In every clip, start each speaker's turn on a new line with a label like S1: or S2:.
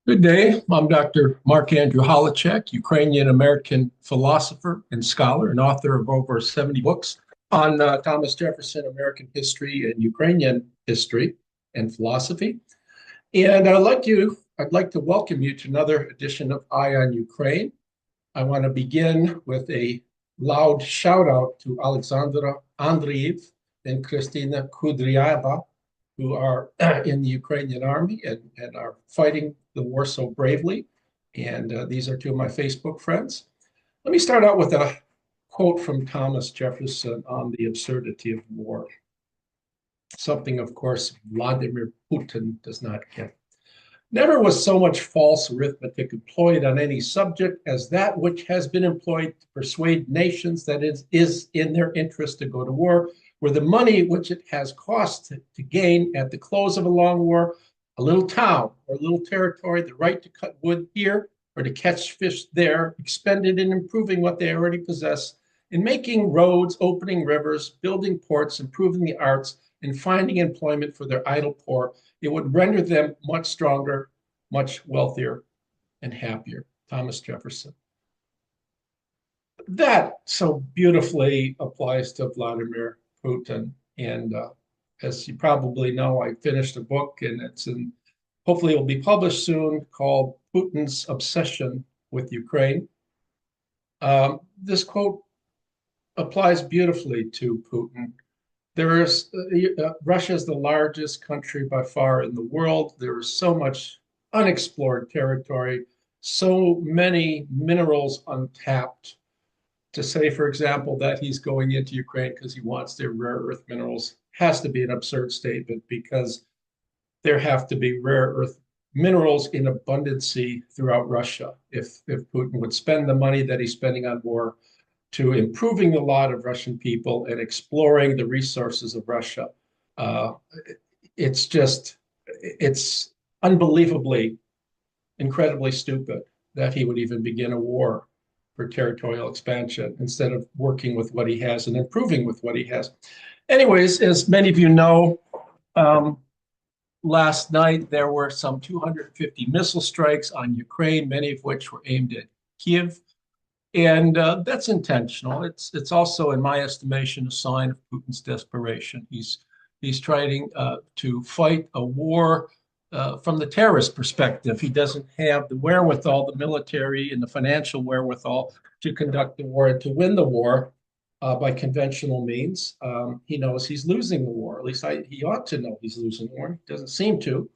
S1: Good day. I'm Dr. Mark Andrew Holacek, Ukrainian-American philosopher and scholar and author of over 70 books on Thomas Jefferson, American history and Ukrainian history and philosophy. And I'd like to welcome you to another edition of Eye on Ukraine. I want to begin with a loud shout out to Alexandra Andreev and Kristina Kudryava, who are in the Ukrainian army and are fighting the war so bravely. And these are two of my Facebook friends. Let me start out with a quote from Thomas Jefferson on the absurdity of war. Something, of course, Vladimir Putin does not get. Never was so much false arithmetic employed on any subject as that which has been employed to persuade nations that it is in their interest to go to war, where the money which it has cost to gain at the close of a long war, a little town or a little territory, the right to cut wood here or to catch fish there, expended in improving what they already possess, in making roads, opening rivers, building ports, improving the arts, and finding employment for their idle poor, it would render them much stronger, much wealthier, and happier. Thomas Jefferson. That so beautifully applies to Vladimir Putin. And as you probably know, I finished a book, and hopefully it will be published soon, called Putin's Obsession with Ukraine. This quote applies beautifully to Putin. Russia is the largest country by far in the world. There is so much unexplored territory, so many minerals untapped. To say, for example, that he's going into Ukraine because he wants their rare earth minerals has to be an absurd statement, because there have to be rare earth minerals in abundancy throughout Russia. If Putin would spend the money that he's spending on war to improving the lot of Russian people and exploring the resources of Russia, it's unbelievably, incredibly stupid that he would even begin a war for territorial expansion instead of working with what he has and improving with what he has. Anyways, as many of you know, last night there were some 250 missile strikes on Ukraine, many of which were aimed at Kiev. And that's intentional. It's also, in my estimation, a sign of Putin's desperation. He's trying to fight a war from the terrorist perspective. He doesn't have the wherewithal, the military and the financial wherewithal to conduct the war and to win the war by conventional means. He knows he's losing the war. At least he ought to know he's losing the war. He doesn't seem to.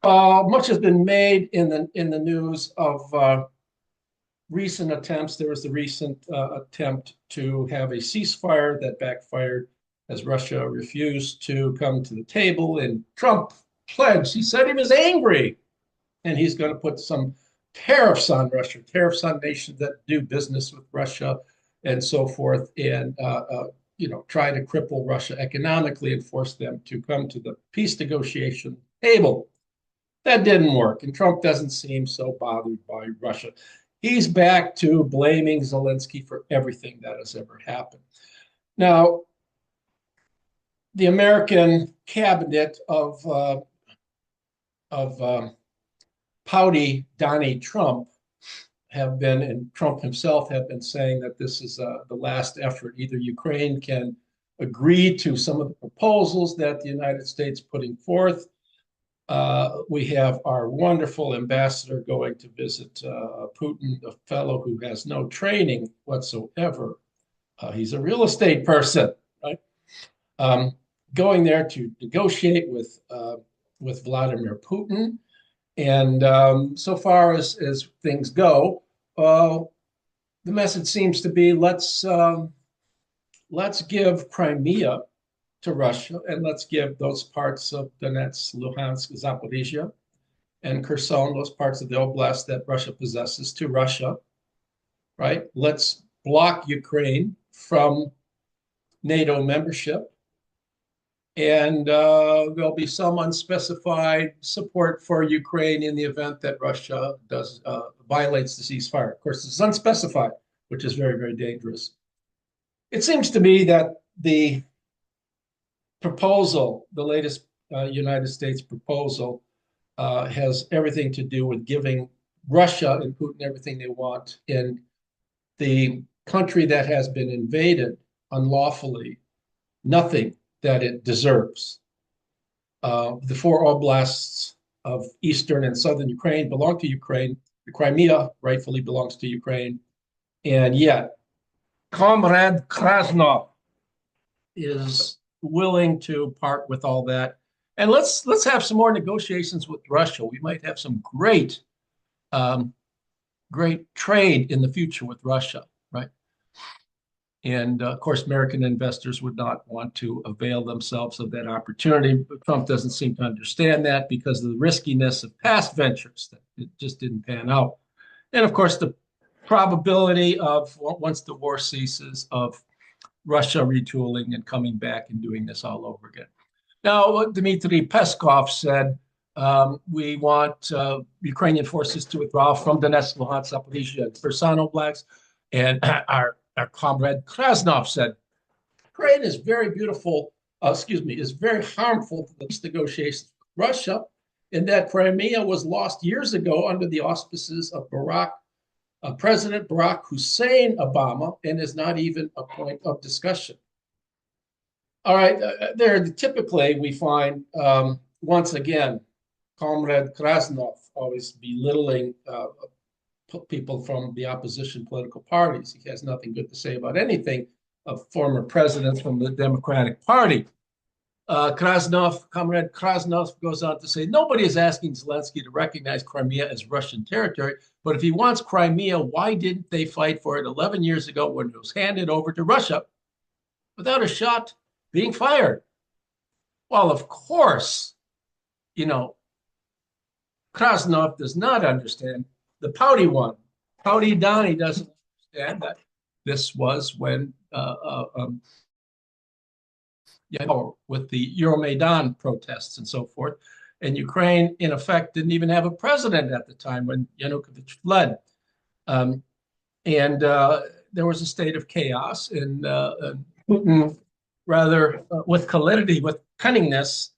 S1: Much has been made in the news of recent attempts. There was the recent attempt to have a ceasefire that backfired as Russia refused to come to the table, and Trump pledged. He said he was angry, and he's going to put some tariffs on Russia, tariffs on nations that do business with Russia, and so forth, and try to cripple Russia economically and force them to come to the peace negotiation table. That didn't work, and Trump doesn't seem so bothered by Russia. He's back to blaming Zelensky for everything that has ever happened. Now, the American cabinet of Pouty Don Trump and Trump himself have been saying that this is the last effort. Either Ukraine can agree to some of the proposals that the United States putting forth. We have our wonderful ambassador going to visit Putin, a fellow who has no training whatsoever. He's a real estate person, right? Going there to negotiate with Vladimir Putin. And so far as things go, the message seems to be let's give Crimea to Russia, and let's give those parts of Donetsk, Luhansk, Zaporizhia, and Kherson, those parts of the oblast that Russia possesses, to Russia, right? Let's block Ukraine from NATO membership, and there'll be some unspecified support for Ukraine in the event that Russia violates the ceasefire. Of course, it's unspecified, which is very, very dangerous. It seems to me that the proposal, the latest United States proposal, has everything to do with giving Russia and Putin everything they want in the country that has been invaded unlawfully, nothing that it deserves. The four oblasts of eastern and southern Ukraine belong to Ukraine. The Crimea rightfully belongs to Ukraine. And yet, Comrade Krasnov is willing to part with all that. And let's have some more negotiations with Russia. We might have some great trade in the future with Russia, right? And of course, American investors would not want to avail themselves of that opportunity. But Trump doesn't seem to understand that because of the riskiness of past ventures that it just didn't pan out. And of course, the probability of, once the war ceases, of Russia retooling and coming back and doing this all over again. Now, Dmitry Peskov said, we want Ukrainian forces to withdraw from Donetsk, Luhansk, Zaporizhia, and Kherson Oblast. And our comrade Krasnov said, Ukraine is very beautiful, is very harmful to the peace negotiations with Russia, and that Crimea was lost years ago under the auspices of President Barack Hussein Obama, and is not even a point of discussion. All right, there typically we find, once again, Comrade Krasnov always belittling people from the opposition political parties. He has nothing good to say about anything of former presidents from the Democratic Party. Comrade Krasnov goes on to say, nobody is asking Zelensky to recognize Crimea as Russian territory, but if he wants Crimea, why didn't they fight for it 11 years ago when it was handed over to Russia without a shot being fired? Well, of course, Krasnov does not understand the Pouty one. Pouty Don doesn't understand that this was when with the Euromaidan protests and so forth. And Ukraine, in effect, didn't even have a president at the time when Yanukovych fled. And there was a state of chaos. And Putin, rather with cunningness,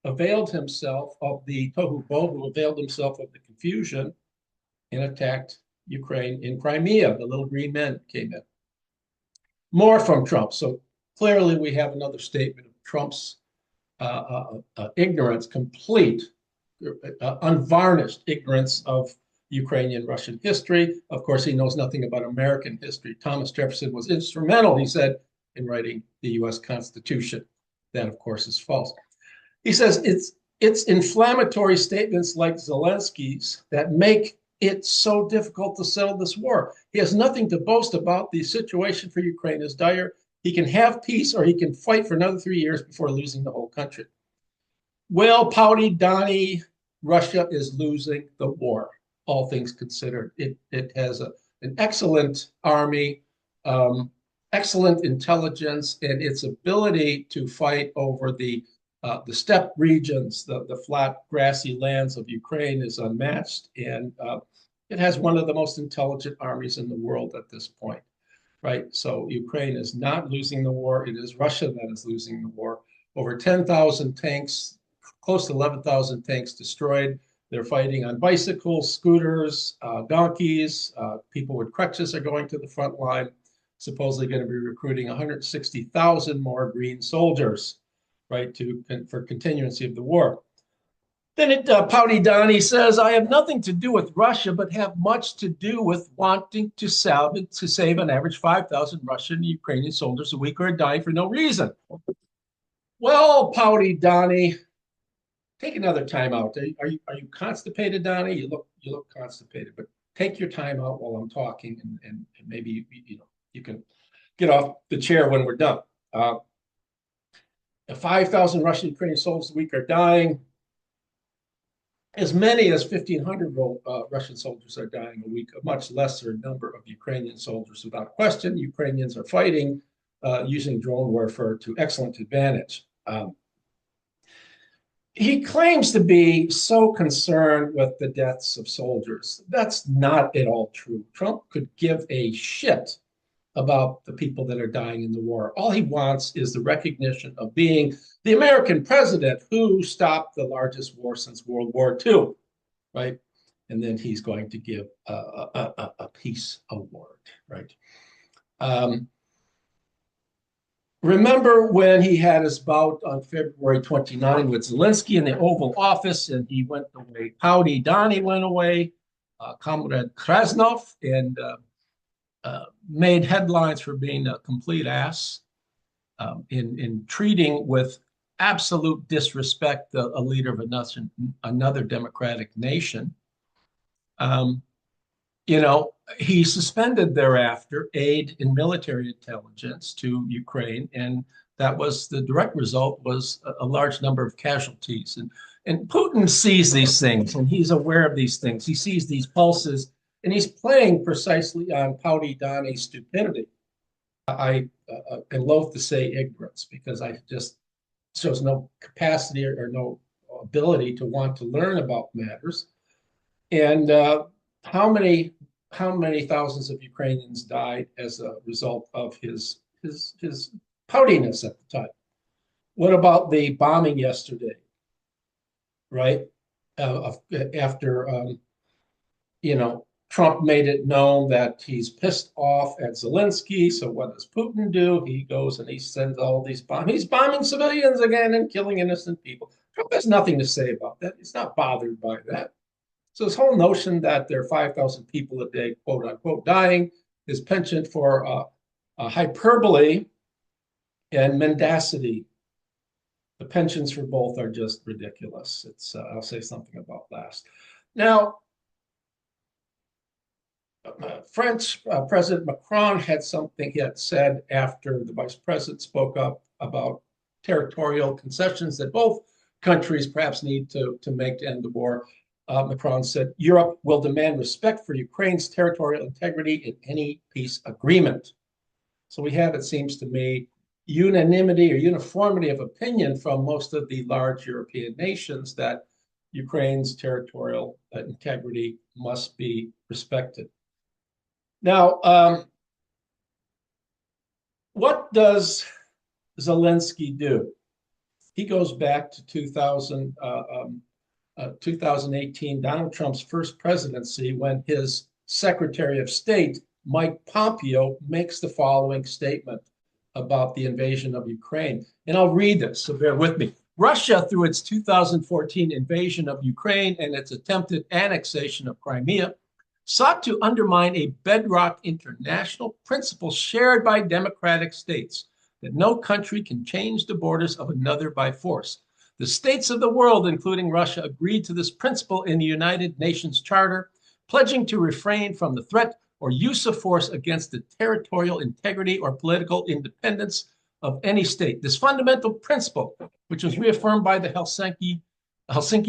S1: availed himself of the tohu bohu, availed himself of the confusion, and attacked Ukraine in Crimea. The little green men came in. More from Trump. So clearly we have another statement of Trump's ignorance, complete, unvarnished ignorance of Ukrainian Russian history. Of course, he knows nothing about American history. Thomas Jefferson was instrumental, he said, in writing the U.S. Constitution. That, of course, is false. He says it's inflammatory statements like Zelensky's that make it so difficult to settle this war. He has nothing to boast about. The situation for Ukraine is dire. He can have peace or he can fight for another 3 years before losing the whole country. Well, Pouty Donnie, Russia is losing the war, all things considered. It has an excellent army, excellent intelligence, and its ability to fight over the steppe regions, the flat, grassy lands of Ukraine is unmatched, and it has one of the most intelligent armies in the world at this point, right? So Ukraine is not losing the war. It is Russia that is losing the war. Over 10,000 tanks, close to 11,000 tanks destroyed. They're fighting on bicycles, scooters, donkeys. People with crutches are going to the front line, supposedly going to be recruiting 160,000 more green soldiers, right, for continuancy of the war. Then Pouty Donnie says, I have nothing to do with Russia, but have much to do with wanting to save an average 5,000 Russian and Ukrainian soldiers a week who are dying for no reason. Well, Pouty Donnie, take another time out. Are you constipated, Donnie? You look constipated, but take your time out while I'm talking, and maybe you can get off the chair when we're done. 5,000 Russian Ukrainian soldiers a week are dying. As many as 1,500 Russian soldiers are dying a week, a much lesser number of Ukrainian soldiers. Without question, Ukrainians are fighting using drone warfare to excellent advantage. He claims to be so concerned with the deaths of soldiers. That's not at all true. Trump could give a shit about the people that are dying in the war. All he wants is the recognition of being the American president who stopped the largest war since World War II, right? And then he's going to give a peace award, right? Remember when he had his bout on February 29 with Zelensky in the Oval Office, and he went away. Pouty Don went away. Comrade Krasnov, and made headlines for being a complete ass in treating with absolute disrespect a leader of another democratic nation. You know, he suspended thereafter aid in military intelligence to Ukraine, and that was the direct result was a large number of casualties. And Putin sees these things, and he's aware of these things. He sees these pulses, and he's playing precisely on Pouty Don's stupidity. I am loath to say ignorance because I just shows no capacity or no ability to want to learn about matters. And how many thousands of Ukrainians died as a result of his poutiness at the time? What about the bombing yesterday? Right after Trump made it known that he's pissed off at Zelensky. So what does Putin do? He goes and he sends all these bombs. He's bombing civilians again and killing innocent people. Trump has nothing to say about that. He's not bothered by that. So this whole notion that there are 5,000 people a day, quote unquote, dying is penchant for hyperbole and mendacity. The penchants for both are just ridiculous. I'll say something about last. Now, French President Macron had something he had said after the vice president spoke up about territorial concessions that both countries perhaps need to make to end the war. Macron said, Europe will demand respect for Ukraine's territorial integrity in any peace agreement. So we have, it seems to me, unanimity or uniformity of opinion from most of the large European nations that Ukraine's territorial integrity must be respected. Now, what does Zelensky do? He goes back to 2018, Donald Trump's first presidency, when his Secretary of State, Mike Pompeo, makes the following statement about the invasion of Ukraine. And I'll read this, so bear with me. Russia, through its 2014 invasion of Ukraine and its attempted annexation of Crimea, sought to undermine a bedrock international principle shared by democratic states, that no country can change the borders of another by force. The states of the world, including Russia, agreed to this principle in the United Nations Charter, pledging to refrain from the threat or use of force against the territorial integrity or political independence of any state. This fundamental principle, which was reaffirmed by the Helsinki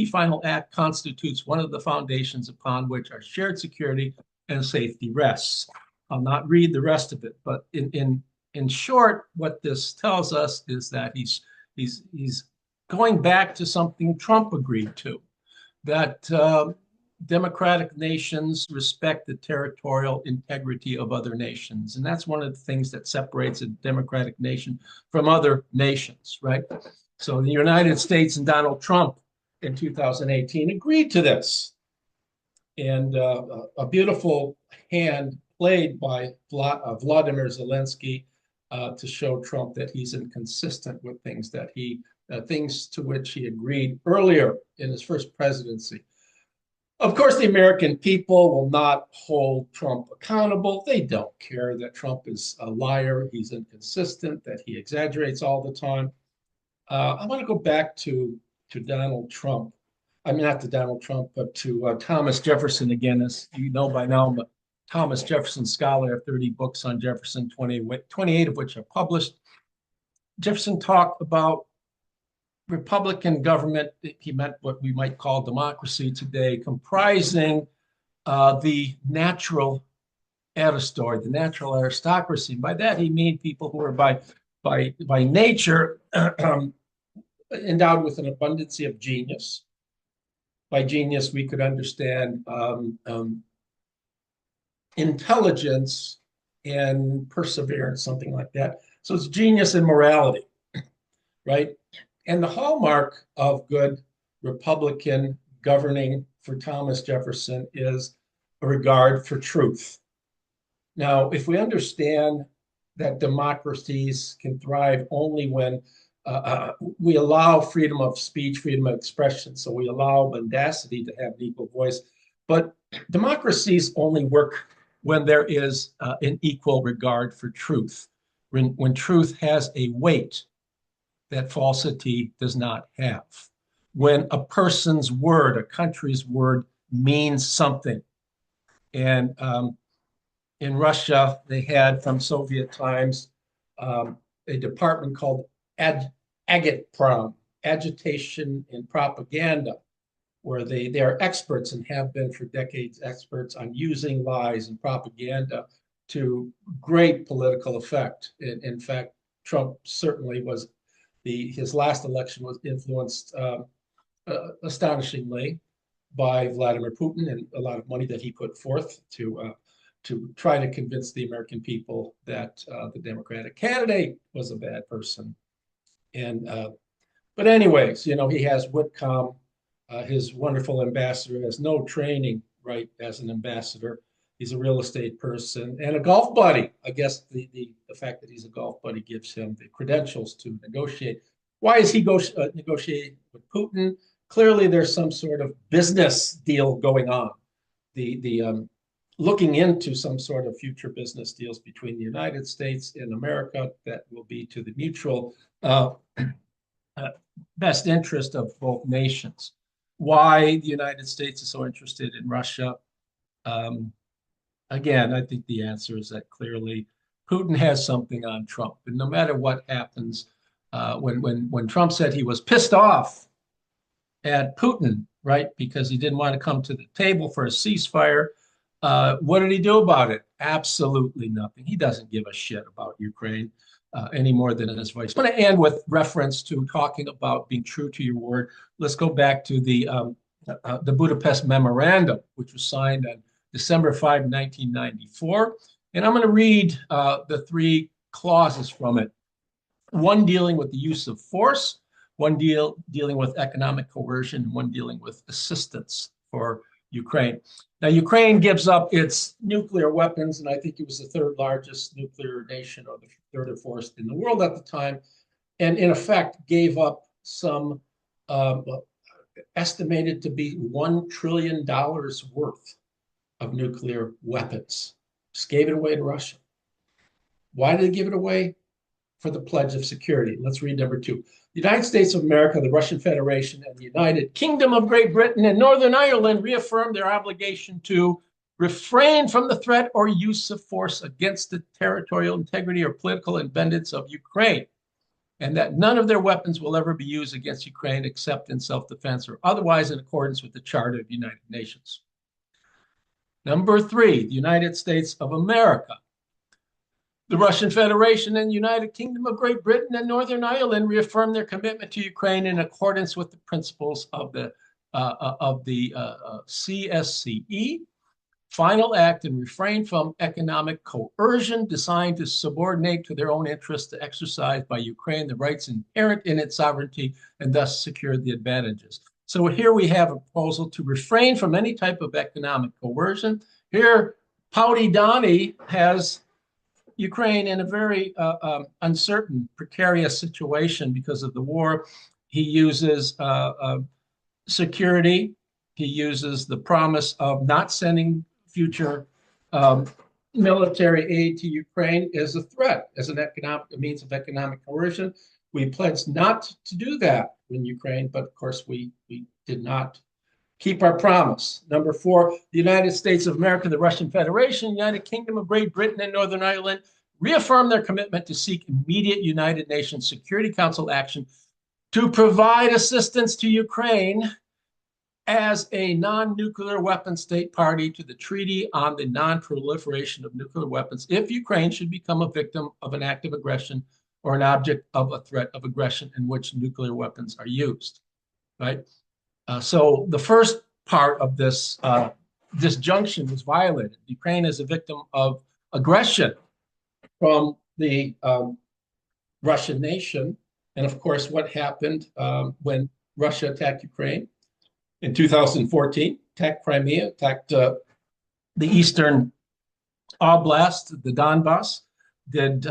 S1: Final Act, constitutes one of the foundations upon which our shared security and safety rests. I'll not read the rest of it, but in short, what this tells us is that he's going back to something Trump agreed to, that democratic nations respect the territorial integrity of other nations. And that's one of the things that separates a democratic nation from other nations, right? So the United States and Donald Trump in 2018 agreed to this. And a beautiful hand played by Vladimir Zelensky to show Trump that he's inconsistent with things to which he agreed earlier in his first presidency. Of course, the American people will not hold Trump accountable. They don't care that Trump is a liar, he's inconsistent, that he exaggerates all the time. I want to go back to Donald Trump. I mean, not to Donald Trump, but to Thomas Jefferson again. As you know by now, I'm a Thomas Jefferson scholar. I have 30 books on Jefferson, 28 of which are published. Jefferson talked about Republican government. He meant what we might call democracy today, comprising the natural aristoid, the natural aristocracy. By that, he means people who are by nature endowed with an abundance of genius. By genius, we could understand intelligence and perseverance, something like that. So it's genius and morality, right? And the hallmark of good Republican governing for Thomas Jefferson is a regard for truth. Now, if we understand that democracies can thrive only when we allow freedom of speech, freedom of expression, so we allow mendacity to have an equal voice, but democracies only work when there is an equal regard for truth, when truth has a weight that falsity does not have, when a person's word, a country's word, means something. And in Russia, they had from Soviet times a department called agitprom, agitation and propaganda, where they are experts and have been for decades experts on using lies and propaganda to great political effect. In fact, Trump certainly was his last election was influenced astonishingly by Vladimir Putin and a lot of money that he put forth to try to convince the American people that the Democratic candidate was a bad person. And but anyways, he has Whitcomb, his wonderful ambassador, has no training, right, as an ambassador. He's a real estate person and a golf buddy. I guess the fact that he's a golf buddy gives him the credentials to negotiate. Why is he negotiating with Putin? Clearly, there's some sort of business deal going on. The looking into some sort of future business deals between the United States and America that will be to the mutual best interest of both nations. Why the United States is so interested in Russia? Again, I think the answer is that clearly Putin has something on Trump. And no matter what happens, when Trump said he was pissed off at Putin, right, because he didn't want to come to the table for a ceasefire, what did he do about it? Absolutely nothing. He doesn't give a shit about Ukraine any more than his vice. I want to end with reference to talking about being true to your word. Let's go back to the Budapest Memorandum, which was signed on December 5, 1994. And I'm going to read the three clauses from it. One dealing with the use of force, one dealing with economic coercion, and one dealing with assistance for Ukraine. Now, Ukraine gives up its nuclear weapons, and I think it was the third largest nuclear nation or the third or fourth in the world at the time, and in effect gave up some estimated to be $1 trillion worth of nuclear weapons. Just gave it away to Russia. Why did they give it away? For the pledge of security. Let's read number 2. The United States of America, the Russian Federation, and the United Kingdom of Great Britain and Northern Ireland reaffirm their obligation to refrain from the threat or use of force against the territorial integrity or political independence of Ukraine, and that none of their weapons will ever be used against Ukraine except in self-defense or otherwise in accordance with the Charter of the United Nations. Number 3, the United States of America, the Russian Federation and United Kingdom of Great Britain and Northern Ireland reaffirm their commitment to Ukraine in accordance with the principles of the CSCE, final act and refrain from economic coercion designed to subordinate to their own interests to exercise by Ukraine the rights inherent in its sovereignty and thus secure the advantages. So here we have a proposal to refrain from any type of economic coercion. Here, Pouty Don has Ukraine in a very uncertain, precarious situation because of the war. He uses security. He uses the promise of not sending future military aid to Ukraine as a threat, as a means of economic coercion. We pledged not to do that in Ukraine, but of course we did not keep our promise. Number 4, the United States of America, the Russian Federation, United Kingdom of Great Britain, and Northern Ireland reaffirm their commitment to seek immediate United Nations Security Council action to provide assistance to Ukraine as a non-nuclear weapon state party to the Treaty on the Non-Proliferation of Nuclear Weapons if Ukraine should become a victim of an act of aggression or an object of a threat of aggression in which nuclear weapons are used, right? So the first part of this disjunction was violated. Ukraine is a victim of aggression from the Russian nation. And of course, what happened when Russia attacked Ukraine in 2014, attacked Crimea, attacked the Eastern Oblast, the Donbass. Did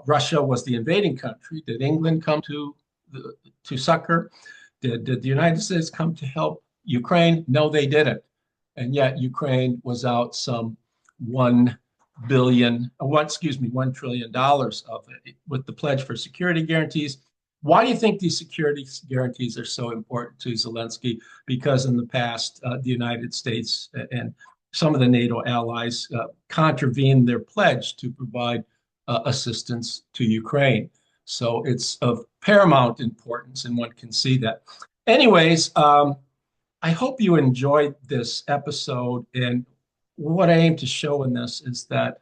S1: Russia was the invading country? Did England come to succor? Did the United States come to help Ukraine? No, they didn't. And yet Ukraine was out some $1 trillion of it with the pledge for security guarantees. Why do you think these security guarantees are so important to Zelensky? Because in the past, the United States and some of the NATO allies contravened their pledge to provide assistance to Ukraine. So it's of paramount importance, and one can see that. Anyways, I hope you enjoyed this episode. And what I aim to show in this is that,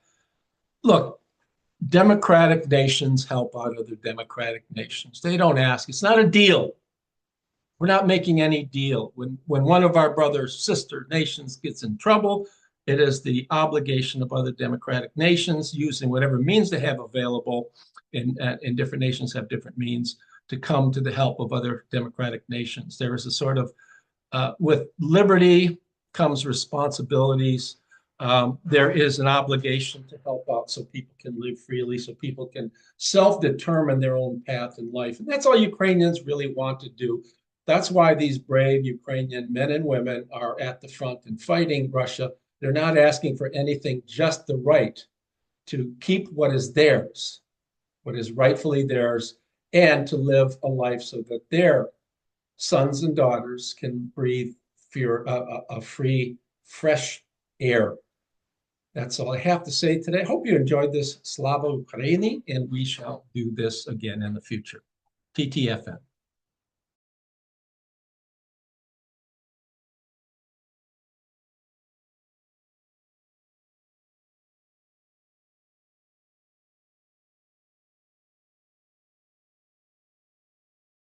S1: look, democratic nations help out other democratic nations. They don't ask. It's not a deal. We're not making any deal. When one of our brother sister nations gets in trouble, it is the obligation of other democratic nations, using whatever means they have available, and different nations have different means, to come to the help of other democratic nations. There is a sort of, with liberty comes responsibilities. There is an obligation to help out so people can live freely, so people can self-determine their own path in life. And that's all Ukrainians really want to do. That's why these brave Ukrainian men and women are at the front and fighting Russia. They're not asking for anything, just the right to keep what is theirs, what is rightfully theirs, and to live a life so that their sons and daughters can breathe a free, fresh air. That's all I have to say today. Hope you enjoyed this Slava Ukraini, and we shall do this again in the future. TTFN.